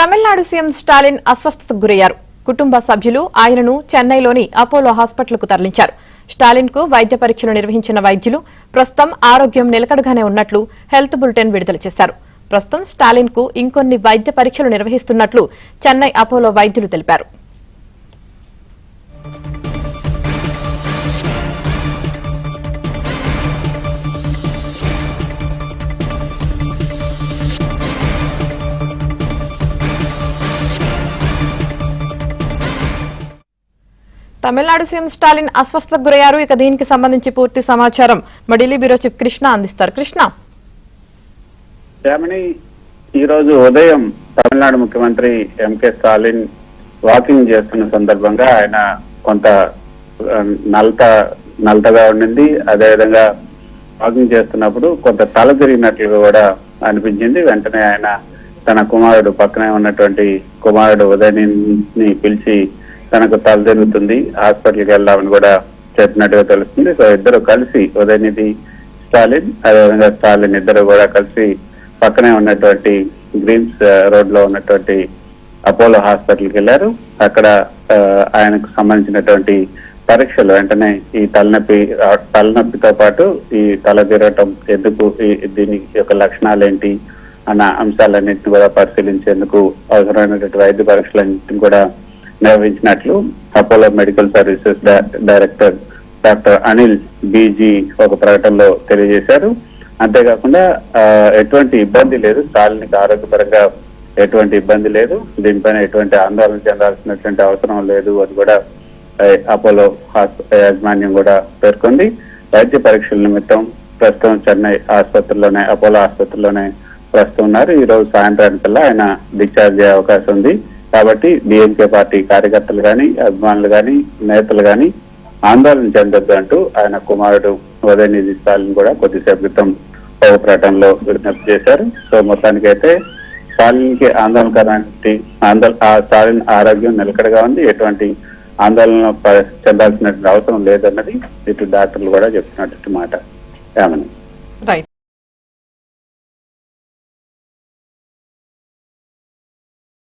Tamil Nadu CM Stalin అస్వస్థతకు గురయ్యారు. కుటుంబ సభ్యులు ఆయనను చెన్నైలోని అపోలో హాస్పిటల్కు తరలించారు. స్టాలిన్ కు వైద్య పరీక్షలు నిర్వహించిన వైద్యులు ప్రస్తుతం ఆరోగ్యం నిలకడగానే ఉన్నట్లు హెల్త్ బులెటిన్ విడుదల చేశారు. ప్రస్తుతం స్టాలిన్ కు ఇంకొన్ని వైద్య పరీక్షలు నిర్వహిస్తున్నట్లు చెన్నై అపోలో వైద్యులు తెలిపారు. తమిళనాడు సీఎం స్టాలిన్ అస్వస్థతకు గురయ్యారు. ఇక దీనికి సంబంధించి పూర్తి సమాచారం మా ఢిల్లీ బ్యూరో చీఫ్ కృష్ణ అందిస్తారు. కృష్ణ, ఈ రోజు ఉదయం తమిళనాడు ముఖ్యమంత్రి ఎంకే స్టాలిన్ వాకింగ్ చేస్తున్న సందర్భంగా ఆయన కొంత నలతగా ఉండింది. అదేవిధంగా వాకింగ్ చేస్తున్నప్పుడు కొంత తల తిరిగినట్లుగా కూడా అనిపించింది. వెంటనే ఆయన తన కుమారుడు పక్కనే ఉన్నటువంటి కుమారుడు ఉదయని పిలిచి తనకు తల తిరుగుతుంది, హాస్పిటల్కి వెళ్దామని కూడా చెప్పినట్టుగా తెలుస్తుంది. సో ఇద్దరు కలిసి ఉదయనిధి స్టాలిన్ అదేవిధంగా స్టాలిన్ ఇద్దరు కూడా కలిసి పక్కనే ఉన్నటువంటి గ్రీన్స్ రోడ్ లో ఉన్నటువంటి అపోలో హాస్పిటల్కి వెళ్లారు. ఆయనకు సంబంధించినటువంటి పరీక్షలు వెంటనే ఈ తలనొప్పితో పాటు ఈ తల తిరగటం ఎందుకు, దీని యొక్క లక్షణాలు ఏంటి అన్న అంశాలన్నింటినీ కూడా పరిశీలించేందుకు అవసరమైనటువంటి వైద్య పరీక్షలన్నింటినీ కూడా నిర్వహించినట్లు Apollo medical services director doctor Anil BG ఒక ప్రకటనలో తెలియజేశారు. అంతేకాకుండా ఎటువంటి ఇబ్బంది లేదు, స్టాలిన్కి ఆరోగ్యపరంగా ఎటువంటి ఇబ్బంది లేదు, దీనిపైన ఎటువంటి ఆందోళన చెందాల్సినటువంటి అవసరం లేదు అని కూడా అపోలో యాజమాన్యం కూడా పేర్కొంది. వైద్య పరీక్షల నిమిత్తం ప్రస్తుతం చెన్నై ఆసుపత్రిలోనే అపోలో ఆసుపత్రిలోనే ప్రస్తుతం ఉన్నారు. ఈ రోజు సాయంత్రానికల్లా ఆయన డిశ్చార్జ్ అయ్యే అవకాశం ఉంది. కాబట్టి డిఎంకే పార్టీ కార్యకర్తలు కానీ అభిమానులు కానీ నేతలు కానీ ఆందోళన చెందొద్దు అంటూ ఆయన కుమారుడు ఉదయనిధి స్టాలిన్ కూడా కొద్దిసేపు క్రితం ఒక ప్రకటనలో విజ్ఞప్తి చేశారు. సో మొత్తానికైతే స్టాలిన్ కి స్టాలిన్ ఆరోగ్యం నిలకడగా ఉంది, ఎటువంటి ఆందోళన చెందాల్సినటువంటి అవసరం లేదన్నది ఇటు డాక్టర్లు కూడా చెప్తున్నట్టు మాట.